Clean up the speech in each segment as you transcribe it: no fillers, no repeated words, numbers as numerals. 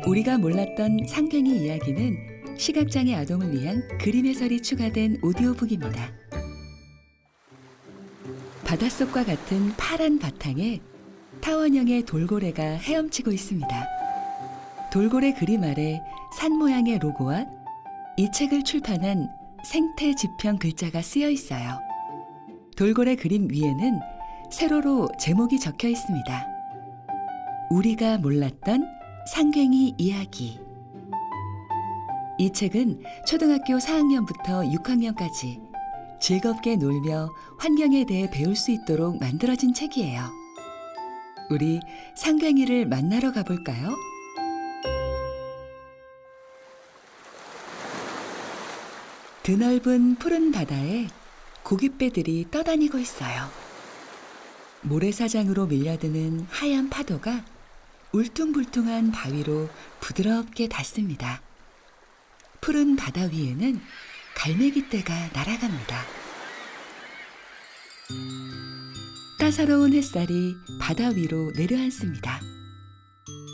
우리가 몰랐던 상괭이 이야기는 시각장애 아동을 위한 그림 해설이 추가된 오디오북입니다. 바닷속과 같은 파란 바탕에 타원형의 돌고래가 헤엄치고 있습니다. 돌고래 그림 아래 산 모양의 로고와 이 책을 출판한 생태지평 글자가 쓰여 있어요. 돌고래 그림 위에는 세로로 제목이 적혀 있습니다. 우리가 몰랐던 상괭이 이야기. 이 책은 초등학교 4학년부터 6학년까지 즐겁게 놀며 환경에 대해 배울 수 있도록 만들어진 책이에요. 우리 상괭이를 만나러 가볼까요? 드넓은 푸른 바다에 고깃배들이 떠다니고 있어요. 모래사장으로 밀려드는 하얀 파도가 울퉁불퉁한 바위로 부드럽게 닿습니다. 푸른 바다 위에는 갈매기떼가 날아갑니다. 따사로운 햇살이 바다 위로 내려앉습니다.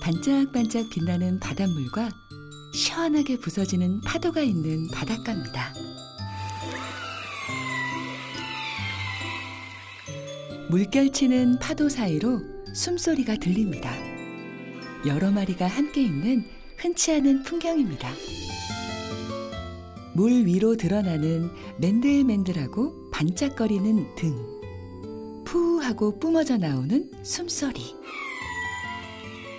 반짝반짝 빛나는 바닷물과 시원하게 부서지는 파도가 있는 바닷가입니다. 물결치는 파도 사이로 숨소리가 들립니다. 여러 마리가 함께 있는 흔치 않은 풍경입니다. 물 위로 드러나는 맨들맨들하고 반짝거리는 등, 푸하고 뿜어져 나오는 숨소리.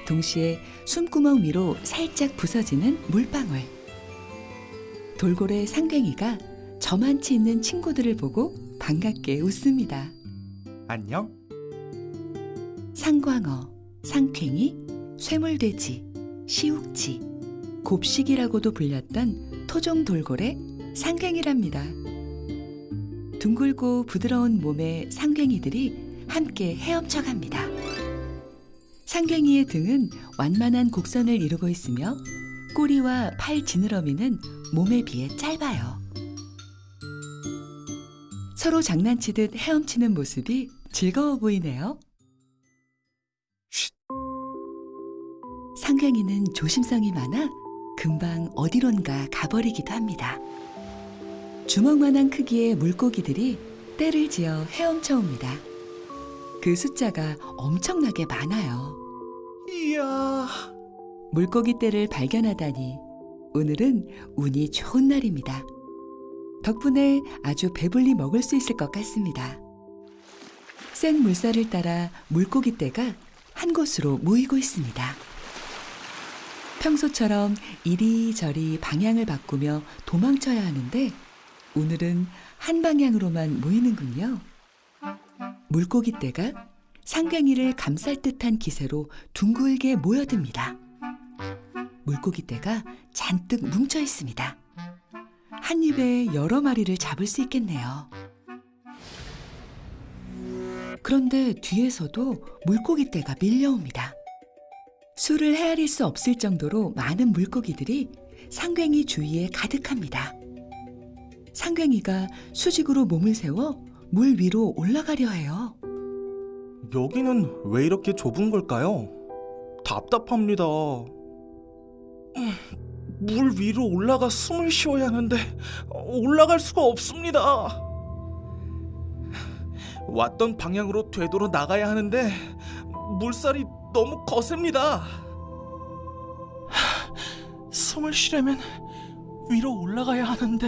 동시에 숨구멍 위로 살짝 부서지는 물방울. 돌고래 상괭이가 저만치 있는 친구들을 보고 반갑게 웃습니다. 안녕? 상광어, 상괭이, 쇠물돼지, 시욱지, 곱식이라고도 불렸던 토종 돌고래 상괭이랍니다. 둥글고 부드러운 몸의 상괭이들이 함께 헤엄쳐 갑니다. 상괭이의 등은 완만한 곡선을 이루고 있으며 꼬리와 팔 지느러미는 몸에 비해 짧아요. 서로 장난치듯 헤엄치는 모습이 즐거워 보이네요. 쉿. 상괭이는 조심성이 많아 금방 어디론가 가버리기도 합니다. 주먹만한 크기의 물고기들이 떼를 지어 헤엄쳐 옵니다. 그 숫자가 엄청나게 많아요. 이야. 물고기 떼를 발견하다니 오늘은 운이 좋은 날입니다. 덕분에 아주 배불리 먹을 수 있을 것 같습니다. 센 물살을 따라 물고기 떼가 한 곳으로 모이고 있습니다. 평소처럼 이리저리 방향을 바꾸며 도망쳐야 하는데 오늘은 한 방향으로만 모이는군요. 물고기 떼가 상괭이를 감쌀 듯한 기세로 둥글게 모여듭니다. 물고기 떼가 잔뜩 뭉쳐 있습니다. 한 입에 여러 마리를 잡을 수 있겠네요. 그런데 뒤에서도 물고기 떼가 밀려옵니다. 수를 헤아릴 수 없을 정도로 많은 물고기들이 상괭이 주위에 가득합니다. 상괭이가 수직으로 몸을 세워 물 위로 올라가려 해요. 여기는 왜 이렇게 좁은 걸까요? 답답합니다. 물 위로 올라가 숨을 쉬어야 하는데 올라갈 수가 없습니다. 왔던 방향으로 되돌아 나가야 하는데 물살이 너무 거셉니다. 숨을 쉬려면 위로 올라가야 하는데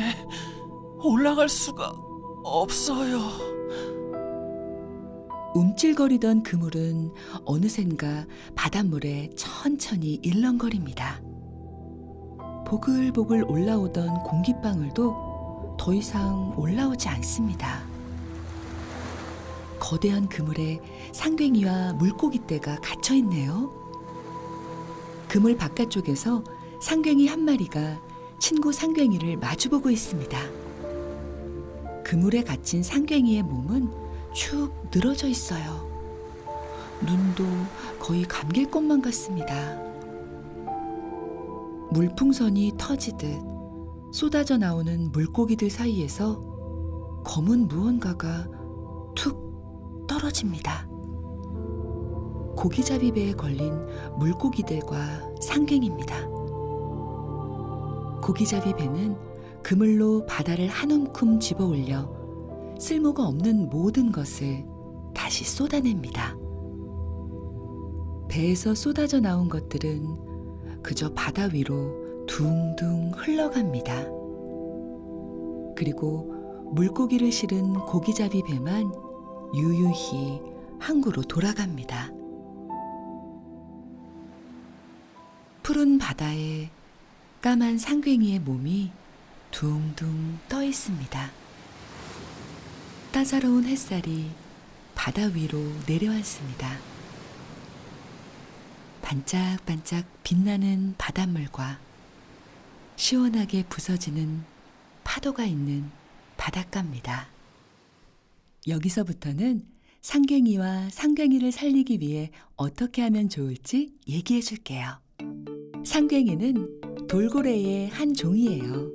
올라갈 수가 없어요. 움찔거리던 그물은 어느샌가 바닷물에 천천히 일렁거립니다. 보글보글 올라오던 공기방울도 더 이상 올라오지 않습니다. 거대한 그물에 상괭이와 물고기떼가 갇혀있네요. 그물 바깥쪽에서 상괭이 한 마리가 친구 상괭이를 마주보고 있습니다. 그물에 갇힌 상괭이의 몸은 축 늘어져 있어요. 눈도 거의 감길 것만 같습니다. 물풍선이 터지듯 쏟아져 나오는 물고기들 사이에서 검은 무언가가 툭 떨어집니다. 고기잡이 배에 걸린 물고기들과 상갱입니다. 고기잡이 배는 그물로 바다를 한 움큼 집어 올려 쓸모가 없는 모든 것을 다시 쏟아냅니다. 배에서 쏟아져 나온 것들은 그저 바다 위로 둥둥 흘러갑니다. 그리고 물고기를 실은 고기잡이 배만 유유히 항구로 돌아갑니다. 푸른 바다에 까만 상괭이의 몸이 둥둥 떠 있습니다. 따사로운 햇살이 바다 위로 내려왔습니다. 반짝반짝 빛나는 바닷물과 시원하게 부서지는 파도가 있는 바닷가입니다. 여기서부터는 상괭이와 상괭이를 살리기 위해 어떻게 하면 좋을지 얘기해 줄게요. 상괭이는 돌고래의 한 종이에요.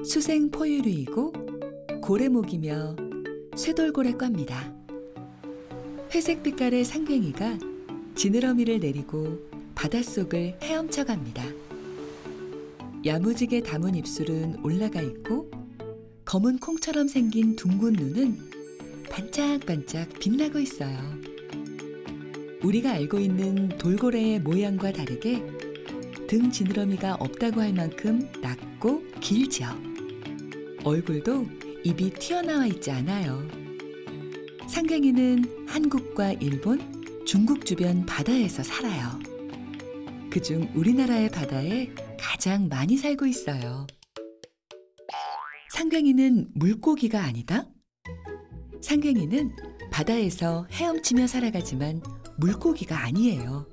수생 포유류이고 고래목이며 쇠돌고래과입니다. 회색 빛깔의 상괭이가 지느러미를 내리고 바닷속을 헤엄쳐 갑니다. 야무지게 담은 입술은 올라가 있고 검은 콩처럼 생긴 둥근 눈은 반짝반짝 빛나고 있어요. 우리가 알고 있는 돌고래의 모양과 다르게 등 지느러미가 없다고 할 만큼 낮고 길죠. 얼굴도 입이 튀어나와 있지 않아요. 상괭이는 한국과 일본, 중국 주변 바다에서 살아요. 그중 우리나라의 바다에 가장 많이 살고 있어요. 상괭이는 물고기가 아니다? 상괭이는 바다에서 헤엄치며 살아가지만 물고기가 아니에요.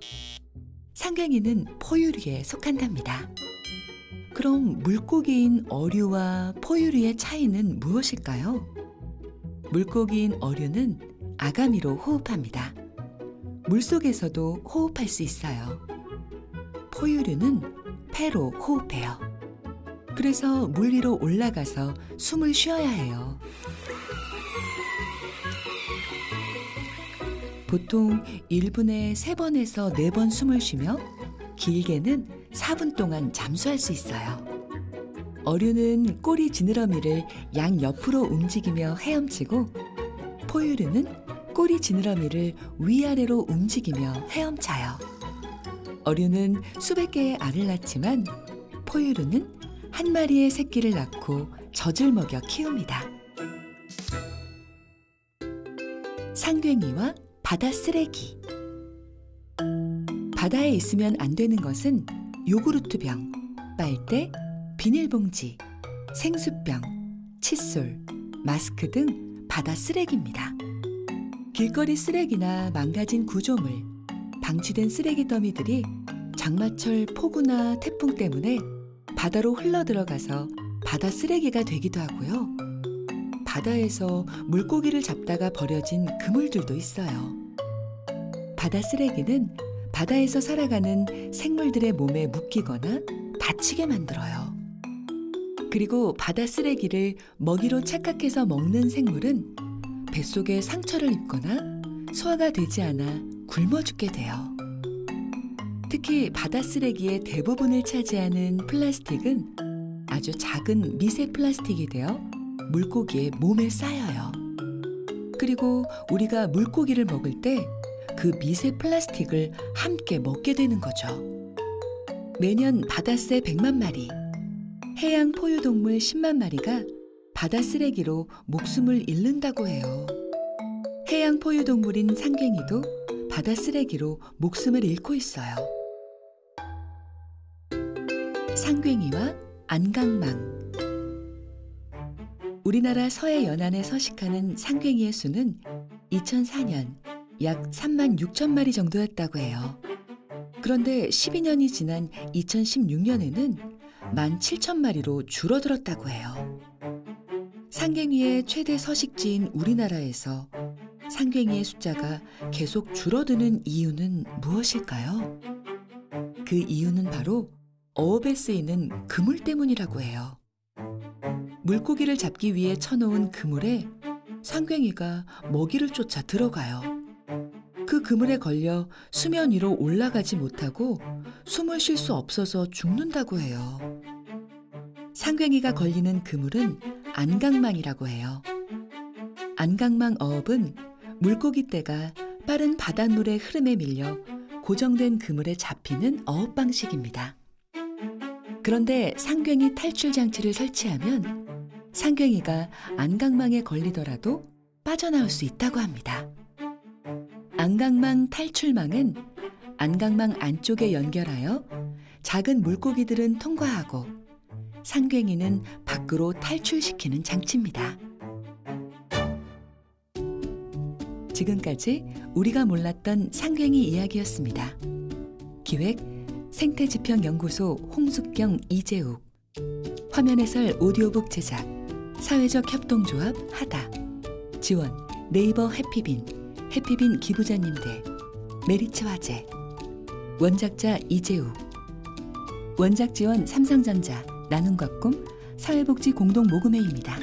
상괭이는 포유류에 속한답니다. 그럼 물고기인 어류와 포유류의 차이는 무엇일까요? 물고기인 어류는 아가미로 호흡합니다. 물속에서도 호흡할 수 있어요. 포유류는 폐로 호흡해요. 그래서 물 위로 올라가서 숨을 쉬어야 해요. 보통 1분에 3번에서 4번 숨을 쉬며 길게는 4분 동안 잠수할 수 있어요. 어류는 꼬리 지느러미를 양옆으로 움직이며 헤엄치고 포유류는 꼬리 지느러미를 위아래로 움직이며 헤엄쳐요. 어류는 수백 개의 알을 낳지만 포유류는 한 마리의 새끼를 낳고 젖을 먹여 키웁니다. 상괭이와 바다 쓰레기. 바다에 있으면 안 되는 것은 요구르트병, 빨대, 비닐봉지, 생수병, 칫솔, 마스크 등 바다 쓰레기입니다. 길거리 쓰레기나 망가진 구조물, 방치된 쓰레기 더미들이 장마철 폭우나 태풍 때문에 바다로 흘러들어가서 바다 쓰레기가 되기도 하고요. 바다에서 물고기를 잡다가 버려진 그물들도 있어요. 바다 쓰레기는 바다에서 살아가는 생물들의 몸에 묻히거나 다치게 만들어요. 그리고 바다 쓰레기를 먹이로 착각해서 먹는 생물은 뱃속에 상처를 입거나 소화가 되지 않아 굶어 죽게 돼요. 특히 바다 쓰레기의 대부분을 차지하는 플라스틱은 아주 작은 미세 플라스틱이 되어 물고기의 몸에 쌓여요. 그리고 우리가 물고기를 먹을 때 그 미세 플라스틱을 함께 먹게 되는 거죠. 매년 바다새 100만 마리, 해양 포유동물 10만 마리가 바다 쓰레기로 목숨을 잃는다고 해요. 해양 포유동물인 상괭이도 바다 쓰레기로 목숨을 잃고 있어요. 상괭이와 안강망. 우리나라 서해 연안에 서식하는 상괭이의 수는 2004년 약 3만 6천 마리 정도였다고 해요. 그런데 12년이 지난 2016년에는 1만 7천 마리로 줄어들었다고 해요. 상괭이의 최대 서식지인 우리나라에서 상괭이의 숫자가 계속 줄어드는 이유는 무엇일까요? 그 이유는 바로 어업에 쓰이는 그물 때문이라고 해요. 물고기를 잡기 위해 쳐놓은 그물에 상괭이가 먹이를 쫓아 들어가요. 그 그물에 걸려 수면 위로 올라가지 못하고 숨을 쉴 수 없어서 죽는다고 해요. 상괭이가 걸리는 그물은 안강망이라고 해요. 안강망 어업은 물고기 떼가 빠른 바닷물의 흐름에 밀려 고정된 그물에 잡히는 어업 방식입니다. 그런데 상괭이 탈출 장치를 설치하면 상괭이가 안강망에 걸리더라도 빠져나올 수 있다고 합니다. 안강망 탈출망은 안강망 안쪽에 연결하여 작은 물고기들은 통과하고 상괭이는 밖으로 탈출시키는 장치입니다. 지금까지 우리가 몰랐던 상괭이 이야기였습니다. 기획 생태지평연구소 홍숙경 이재욱, 화면 해설 오디오북 제작 사회적 협동조합 하다, 지원 네이버 해피빈, 해피빈 기부자님들, 메리츠 화재, 원작자 이재욱, 원작 지원 삼성전자, 나눔과 꿈, 사회복지 공동모금회입니다.